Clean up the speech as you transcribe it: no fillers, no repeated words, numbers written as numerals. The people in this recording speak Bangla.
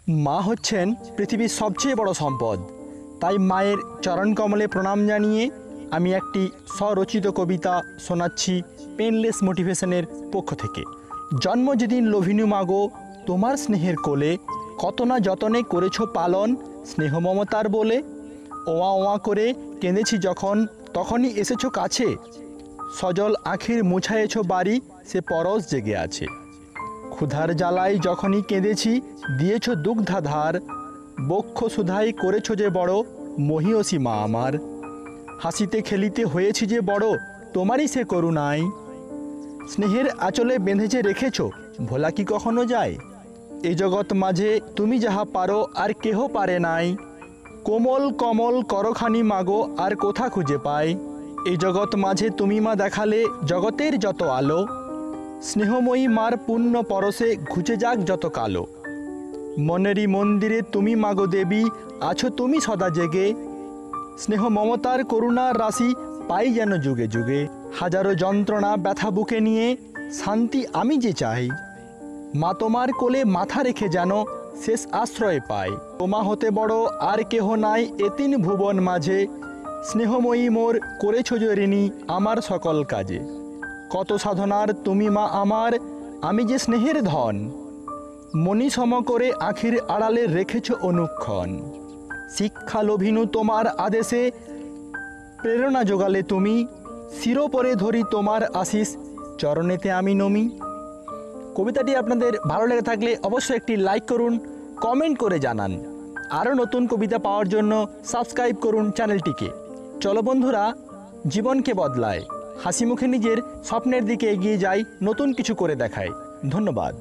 মা হচ্ছেন পৃথিবীর সবচেয়ে বড় সম্পদ। তাই মায়ের চরণ কমলে প্রণাম জানিয়ে আমি একটি স্বরচিত কবিতা শোনাচ্ছি পেনলেস মোটিভেশনের পক্ষ থেকে। জন্ম যেদিন লোভিনু মাগো তোমার স্নেহের কোলে, কত না যতনে করেছ পালন স্নেহ মমতার বলে। ওয়া ওয়া করে কেঁদেছি যখন, তখনই এসেছো কাছে, সজল আখির মুছায়েছ বাড়ি, সে পরশ জেগে আছে। ক্ষুধার জ্বালায় যখনই কেঁদেছি দিয়েছ দুগ্ধাধার, বক্ষ সুধাই করেছ যে বড় মহিয়সী মা আমার। হাসিতে খেলিতে হয়েছি যে বড় তোমারই সে করুণায়, স্নেহের আঁচলে বেঁধেছে রেখেছ ভোলা কি কখনো যায়। এই জগৎ মাঝে তুমি যাহা পারো আর কেহ পারে নাই, কোমল কমল করখানি মাগো আর কোথা খুঁজে পায়। এই জগৎ মাঝে তুমি মা দেখালে জগতের যত আলো, স্নেহময়ী মার পুণ্য পরশে ঘুচে যাক যত কালো। মনেরই মন্দিরে তুমি মাগো দেবী আছো তুমি সদা জেগে, স্নেহ মমতার করুণার রাশি পাই যেন যুগে যুগে। হাজারো যন্ত্রণা ব্যথা বুকে নিয়ে শান্তি আমি যে চাই, মা তোমার কোলে মাথা রেখে যেন শেষ আশ্রয় পাই। তোমা হতে বড় আর কেহ নাই এ তিন ভুবন মাঝে, স্নেহময়ী মোর করেছ যে ঋণী আমার সকল কাজে। কত সাধনার তুমি মা আমার, আমি যে স্নেহের ধন, মণি সম করে আখির আড়ালে রেখেছ অনুক্ষণ। শিক্ষা লোভিনু তোমার আদেশে প্রেরণা যোগালে তুমি, শিরোপরে ধরি তোমার আশিস চরণেতে আমি নমি। কবিতাটি আপনাদের ভালো লেগে থাকলে অবশ্যই একটি লাইক করুন, কমেন্ট করে জানান। আরও নতুন কবিতা পাওয়ার জন্য সাবস্ক্রাইব করুন চ্যানেলটিকে। চলো বন্ধুরা, জীবনকে বদলায়, হাসি মুখে নিজের স্বপ্নের দিকে এগিয়ে যাই, নতুন কিছু করে দেখায়। ধন্যবাদ।